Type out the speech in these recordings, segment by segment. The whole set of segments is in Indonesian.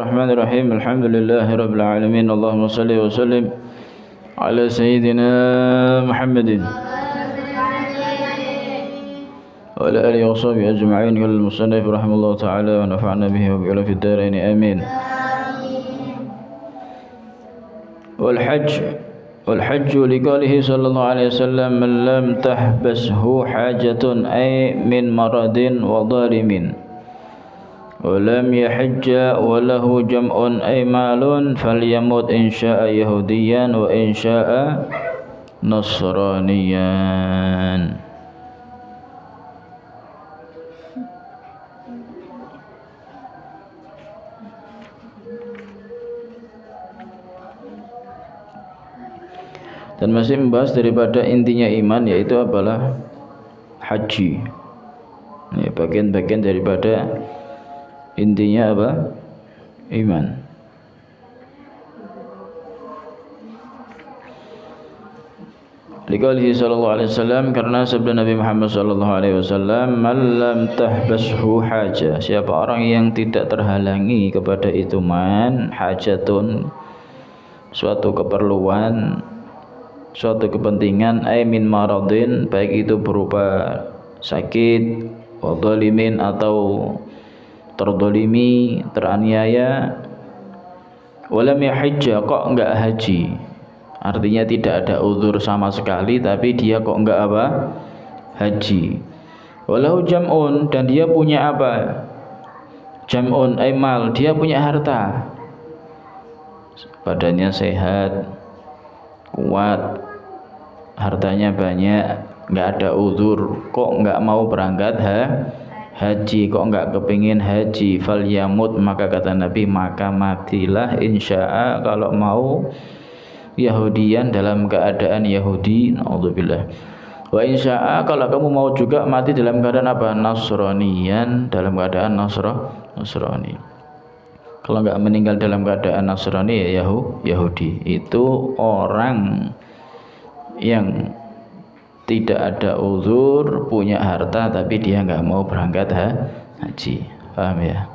Bismillahirrahmanirrahim. Alhamdulillahirabbil alamin. Allahumma shalli wa sallim ala sayyidina Muhammadin wa ala alihi wa sahbihi ajma'in. Qala al-musannif rahimahullahu ta'ala wa nafa'na bihi wa bi ulumid darain. Amin. والحج لقوله صلى الله عليه وسلم من لم تحبسه حاجة أي من مرض وظالم ولم يحج وله جمع أي مال فليمت إن شاء يهوديا وإن شاء نصرانيا. Dan masih membahas daripada intinya iman, yaitu apalah haji. Ini bagian-bagian daripada intinya apa? Iman. Liqaulihi sallallahu alaihi wasallam, karena sabda Nabi Muhammad sallallahu alaihi wasallam, "Man lam tahbashu haja." Siapa orang yang tidak terhalangi kepada itu man, hajatun, suatu keperluan, suatu kepentingan, ay min maradin, baik itu berupa sakit, wa dhalimin, atau terdolimi, teraniaya, walam yahijja, kok enggak haji, artinya tidak ada uzur sama sekali tapi dia kok enggak apa? Haji. Walahu jam'un, dan dia punya apa? Jam'un ay mal, dia punya harta, badannya sehat, kuat, hartanya banyak, nggak ada uzur, kok nggak mau berangkat haji, kok nggak kepingin haji, fal yamut, maka kata Nabi, maka matilah insya'a, kalau mau Yahudian, dalam keadaan Yahudi, naudzubillah, wa insya'a, kalau kamu mau juga mati dalam keadaan apa? Nasranian, dalam keadaan Nasrani. Kalau nggak meninggal dalam keadaan Nasrani ya Yahudi. Itu orang yang tidak ada uzur, punya harta tapi dia nggak mau berangkat haji. Paham ya?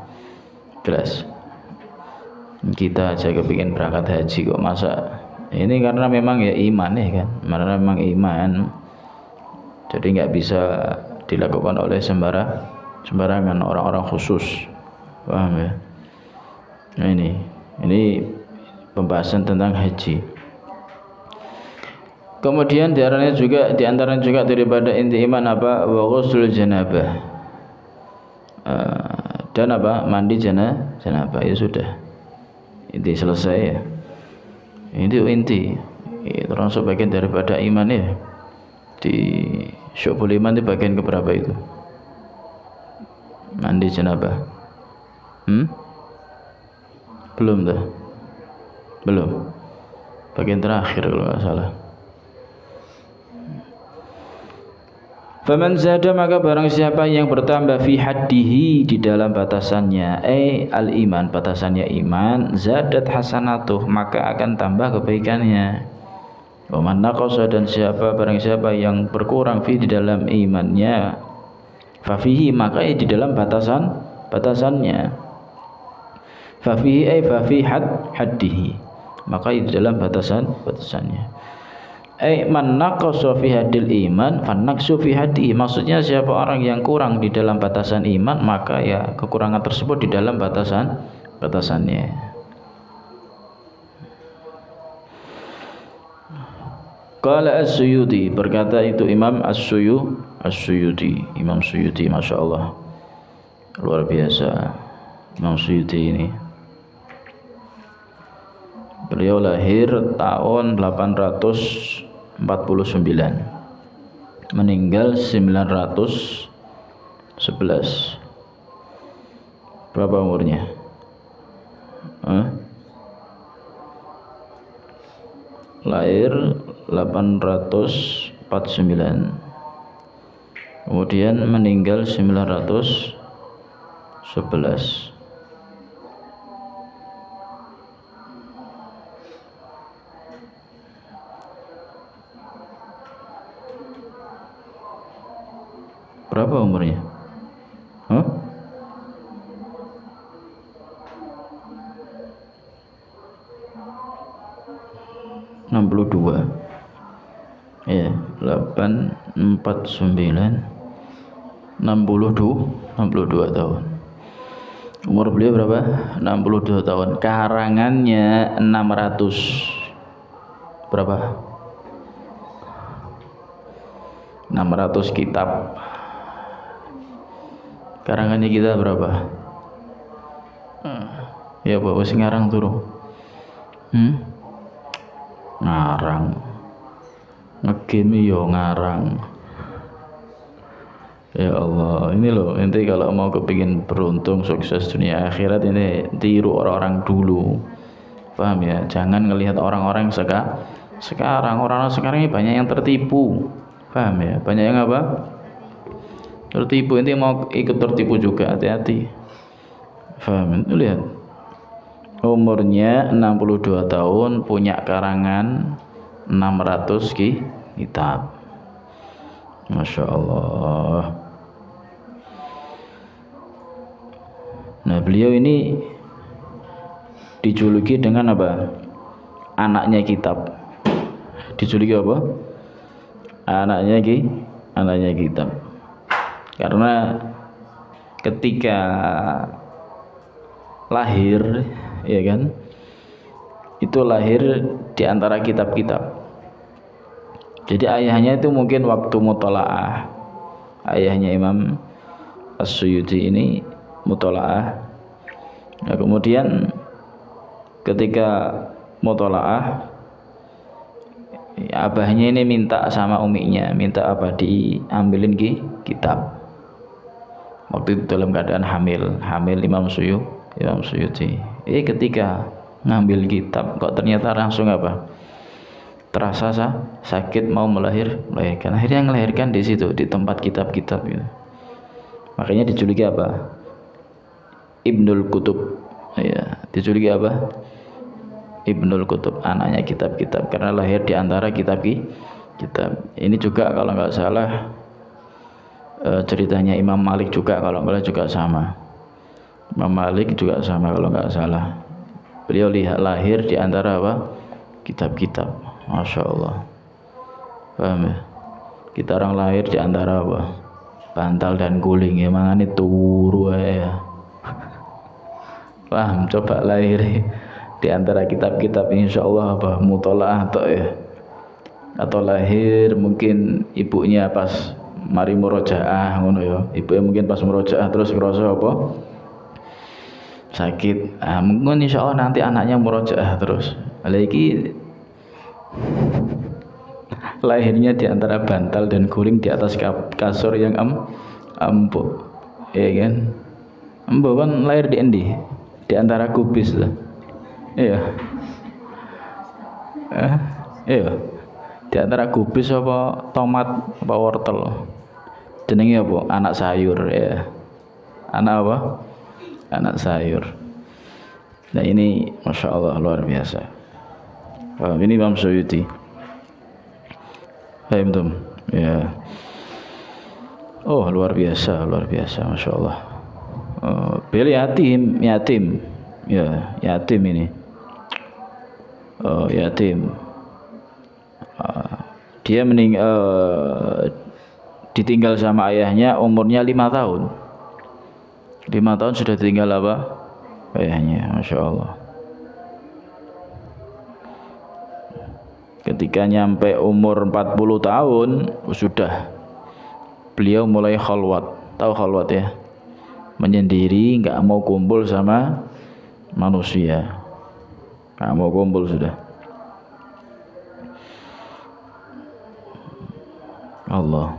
Jelas. Kita aja kepingin berangkat haji kok, masa? Ini karena memang ya iman ya kan, karena memang iman. Jadi nggak bisa dilakukan oleh sembarangan orang-orang khusus. Paham ya? Nah, ini pembahasan tentang haji. Kemudian diantaranya juga daripada inti iman apa? Wa ghusl janabah. Dan apa? Mandi janabah. Ya sudah. Inti selesai ya. Ini inti. Termasuk bagian daripada iman ya. Di syu'bul iman itu bagian keberapa itu? Mandi janabah. Belum dah. Belum. Bagian terakhir kalau enggak salah. Faman zada, maka barang siapa yang bertambah fi haddihi, di dalam batasannya, al-iman, batasannya iman, zadat hasanatuh, maka akan tambah kebaikannya. Wa man naqasa, dan barang siapa yang berkurang fi, di dalam imannya, fa fihi, maka di dalam batasannya. Fafihi ay fafi haddihi, maka di dalam batasannya. Man naqasa fi haddil iman fannaqsu fi haddihi, maksudnya siapa orang yang kurang di dalam batasan iman, maka ya kekurangan tersebut di dalam batasannya. Qala as-Suyuti, berkata itu Imam as-Suyuti, Imam Suyuti, Masya Allah, luar biasa Imam Suyuti ini. Beliau lahir tahun 849, meninggal 911. Berapa umurnya? Lahir 849, kemudian meninggal 911. Berapa umurnya? 62 tahun. Umur beliau berapa? 62 tahun. Karangannya 600 berapa? 600 kitab. Karangannya kita berapa? Ya bawa sing ngarang turu. Ngarang. Ngegame yo ngarang. Ya Allah, ini loh, nanti kalau mau kepingin beruntung, sukses dunia akhirat, ini tiru orang-orang dulu. Paham ya? Jangan ngelihat orang-orang sekarang. Orang-orang sekarang ini banyak yang tertipu. Paham ya? Banyak yang apa? Tertipu. Ini mau ikut tertipu juga, hati-hati. Paham? Itu lihat. Umurnya 62 tahun, punya karangan 600 kitab. Masya Allah. Nah, beliau ini dijuluki dengan apa? Anaknya kitab. Dijuluki apa? Anaknya kitab. Karena ketika lahir, ya kan? Itu lahir di antara kitab-kitab. Jadi ayahnya itu mungkin waktu mutolaah. Ayahnya Imam As-Suyuti ini mutolaah. Nah, kemudian ketika mutolaah, abahnya ini minta sama uminya, minta apa? Diambilin kitab. Waktu itu dalam keadaan hamil Imam Suyuti. Ketika ngambil kitab, kok ternyata langsung apa? Terasa sakit, mau melahirkan. Akhirnya melahirkan di situ, di tempat kitab-kitab gitu. Makanya dijuluki apa? Ibnul Kutub. Ya, dijuluki apa? Ibnul Kutub, anaknya kitab-kitab, karena lahir di antara kitab. Ini juga kalau nggak salah ceritanya Imam Malik juga, kalau nggak juga sama. Imam Malik juga sama kalau nggak salah. Beliau lahir di antara apa? Kitab-kitab. Masya Allah. Paham ya? Kita orang lahir di antara apa? Bantal dan guling, ya mangane turu ya. Paham? Coba lahir di antara kitab-kitab, insya Allah apa? Mutolaah atau ya? Atau lahir mungkin ibunya pas mari murojaah ngono ya. Ibunya mungkin pas murojaah terus ngerasa apa? Sakit. Mungkin insya Allah nanti anaknya murojaah terus. Lagi lahirnya di antara bantal dan guling di atas kasur yang empuk, ya kan? Empuk kan lahir di endi? Di antara kubis lah. Iya. Iya. Di antara kubis apa tomat apa wortel. Jenenge apa? Anak sayur ya. Anak apa? Anak sayur. Nah ini Masya Allah luar biasa. Ini Imam Suyuti. Paham tuh? Ya. Oh luar biasa, Masya Allah. Beliau yatim, ya yatim ini. Yatim. Dia ditinggal sama ayahnya umurnya 5 tahun. 5 tahun sudah ditinggal apa? Ayahnya, Masya Allah. Ketika nyampe umur 40 tahun sudah beliau mulai khalwat. Tahu khalwat ya? Menyendiri, nggak mau kumpul sama manusia. Nggak mau kumpul sudah. Allah.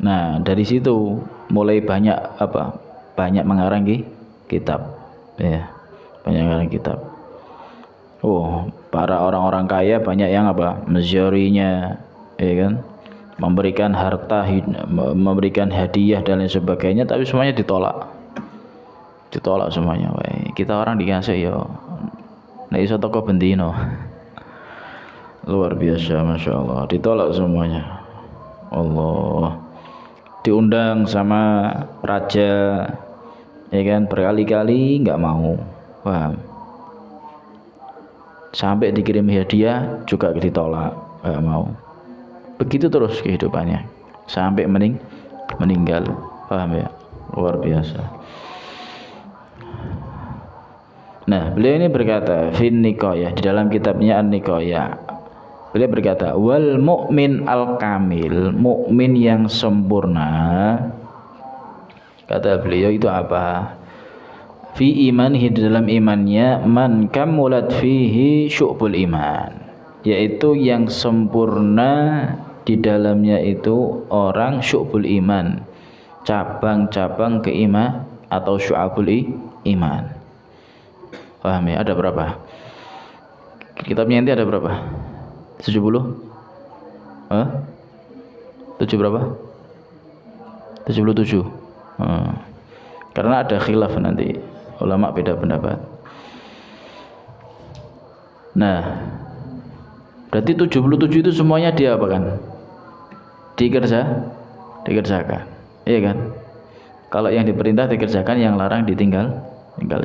Nah, dari situ mulai banyak apa? Banyak mengarang kitab. Ya. Banyak mengarang kitab. Oh, para orang-orang kaya banyak yang apa? Mezorinya, ya kan? Memberikan harta, memberikan hadiah dan lain sebagainya, tapi semuanya ditolak semuanya. Kita orang dikasih ya nek iso toko bendino. Luar biasa, Masya Allah, ditolak semuanya. Allah. Diundang sama raja, ya kan, berkali-kali nggak mau. Paham? Sampai dikirim hadiah juga ditolak, nggak mau. Begitu terus kehidupannya sampai meninggal. Paham ya? Luar biasa. Nah, beliau ini berkata fin niqayah, di dalam kitabnya An-Niqayah. Beliau berkata, wal mu'min al-kamil, mukmin yang sempurna. Kata beliau itu apa? Fi imanihi, di dalam imannya, man kamulat fihi syu'bul iman, yaitu yang sempurna di dalamnya itu orang syu'bul iman, cabang-cabang keiman atau syu'abul iman. Paham ya? Ada berapa? Kitabnya nanti ada berapa? 70? Hah? 7 berapa? 77. Karena ada khilaf nanti, ulama beda pendapat. Nah, berarti 77 itu semuanya dia apa kan? Dikerjakan. Iya kan? Kalau yang diperintah dikerjakan, yang larang tinggal.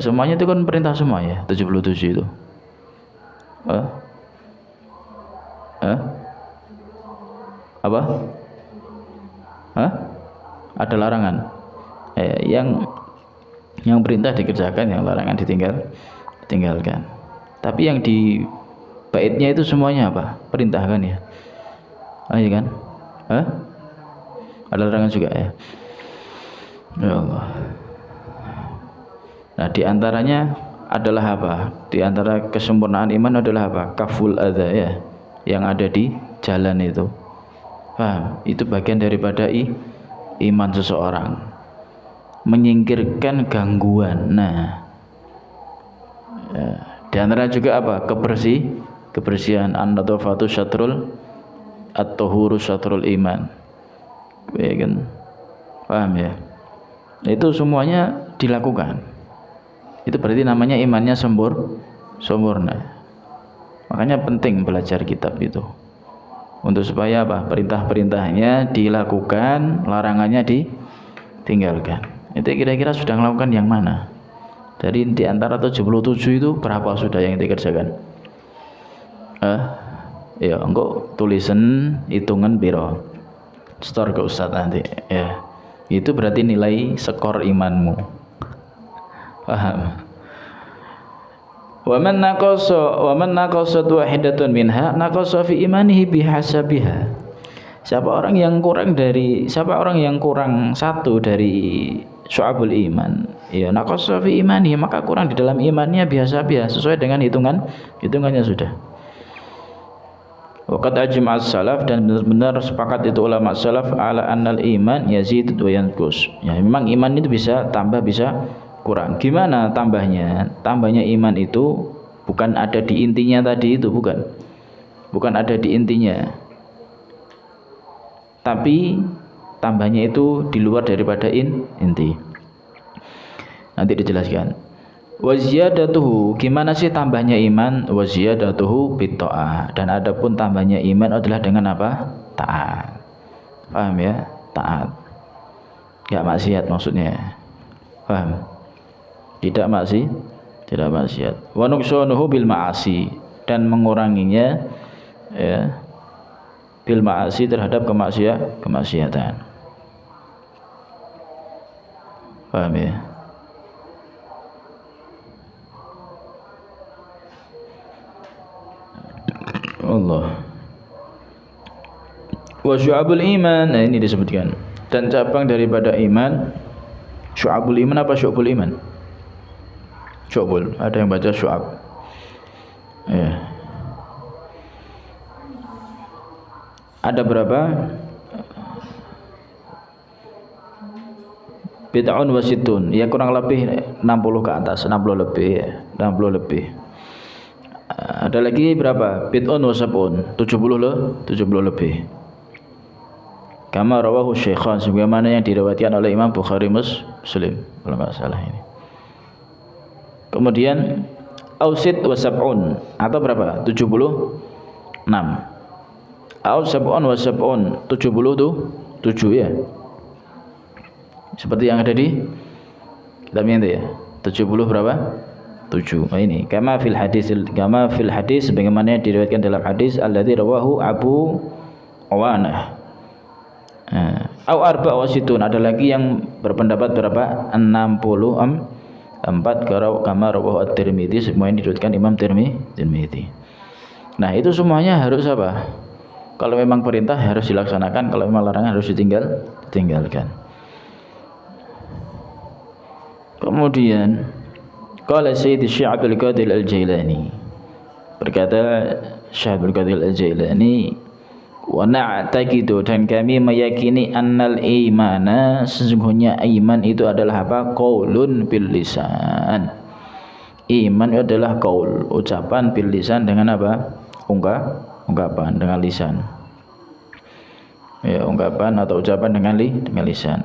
Semuanya itu kan perintah semua ya, 77 itu. Apa? Ada larangan. Yang perintah dikerjakan, yang larangan ditinggalkan. Tapi yang di baitnya itu semuanya apa? Perintah kan ya? Iya kan? Ada larangan juga ya? Ya Allah. Nah, di antaranya adalah apa? Di antara kesempurnaan iman adalah apa? Kaful adza ya, yang ada di jalan itu. Paham? Itu bagian daripada iman seseorang. Menyingkirkan gangguan. Nah, ya. Di antara juga apa? Kebersihan. An-nadhafatu syatrul at-tuhuru syatrul iman. Ya kan? Paham ya? Itu semuanya dilakukan. Itu berarti namanya imannya sempurna. Makanya penting belajar kitab itu, untuk supaya apa? Perintah-perintahnya dilakukan, larangannya ditinggalkan. Itu kira-kira sudah melakukan yang mana? Dari di antara 77 itu berapa sudah yang dikerjakan? Ya, engkau tulisan hitungan biro, store ke Ustaz nanti ya. Itu berarti nilai skor imanmu. Paham? Wa man naqasa wahidatun minha naqasa fi imanihi bihasabiha. Siapa orang yang kurang satu dari syu'abul iman, ya naqasa fi imanihi, maka kurang di dalam imannya biasa-biasa, sesuai dengan hitungannya sudah. Waqad ajma'a as-salaf, dan benar-benar sepakat itu ulama salaf ala annal iman yazid wa yanqus. Ya, memang iman itu bisa tambah bisa kurang. Gimana tambahnya? Tambahnya iman itu bukan ada di intinya tadi itu, bukan ada di intinya, tapi tambahnya itu di luar daripada inti. Nanti dijelaskan. Wa ziyadatuhu, gimana sih tambahnya iman? Wa ziyadatuhu bitta'ah, dan adapun tambahnya iman adalah dengan apa? Taat. Paham ya? Taat. Enggak maksiat maksudnya. Paham? Tidak maksiat. Wa nuqsanuhu bil ma'asi, dan menguranginya ya bil ma'asi, terhadap kemaksiatan. Paham ya? Allah. Wa syu'abul iman, nah ini disebutkan, dan cabang daripada iman. Syu'abul iman apa syu'bul iman? Syu'bul, ada yang baca syu'ab ya. Ada berapa? Bid'un wa sittun, ya kurang lebih 60 ke atas, 60 lebih ya, 60 lebih. Ada lagi berapa? Bid'un wa sab'un, 70 lebih. Kama rawahu Syaikhan, sebagaimana yang diriwayatkan oleh Imam Bukhari Muslim, kalau enggak salah ini. Kemudian ausid wa sab'un, atau berapa? 76. Aus sab'un wa sab'un, 77 ya. Seperti yang ada di kitabnya itu ya. 70 berapa? 7. Nah ini kama fil hadis, sebagaimana diriwayatkan dalam hadis alladzi rawahu Abu awanah. Au arba wasitun, ada lagi yang berpendapat berapa? 64 kama rawahu at-Tirmidzi, semua ini diriwayatkan Imam Tirmidzi. Nah, itu semuanya harus apa? Kalau memang perintah harus dilaksanakan, kalau memang larangan harus ditinggalkan. Kemudian qala Sayyid Syekh Abdul Qadir Al-Jailani, berkata Syekh Abdul Qadir Al-Jailani, wa na'taqidu, dan kami meyakini annal imana, sesungguhnya iman itu adalah apa? Qaulun bil lisan. Iman itu adalah qaul, ucapan, bil lisan, dengan apa? Ungkapan dengan lisan. Ya, ungkapan atau ucapan dengan lisan.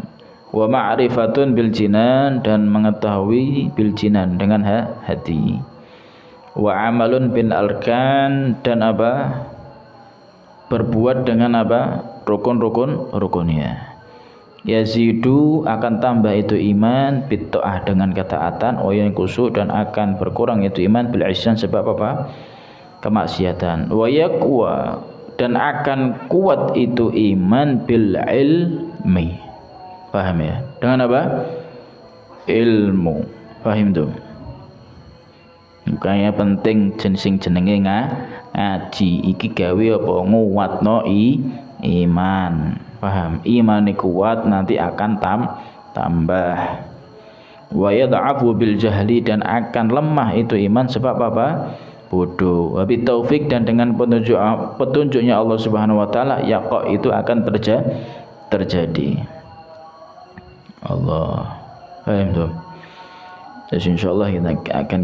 Wa ma'rifatun bil jinan, dan mengetahui bil jinan dengan hati. Wa amalun bil arkan, dan apa? Berbuat dengan apa? Rukun-rukunnya. Yazidu, akan tambah itu iman, bitta'ah, dengan ketaatan, yang kusuk, dan akan berkurang itu iman bil isyan, sebab apa? Kemaksiatan. Wa yaqwa, dan akan kuat itu iman bil ilmi. Paham ya? Dengan apa? Ilmu. Paham tuh? Makanya penting jenenge ngaji iki gawe apa? Nguwatno iman. Paham? Iman kuat nanti akan tambah. Wa yad'afu bil jahli, dan akan lemah itu iman sebab apa? Bodoh. Wa bitaufik, dan dengan petunjuknya Allah Subhanahu wa taala, yaqa, itu akan terjadi. Allah. Paham tuh? Jadi insyaallah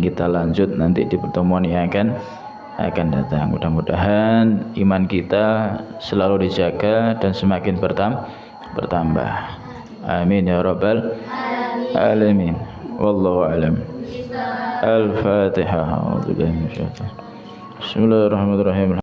kita lanjut nanti di pertemuan yang akan datang. Mudah-mudahan iman kita selalu dijaga dan semakin bertambah. Amin ya rabbal alamin. Wallahu a'lam. Al-Fatihah. Bismillahirrahmanirrahim.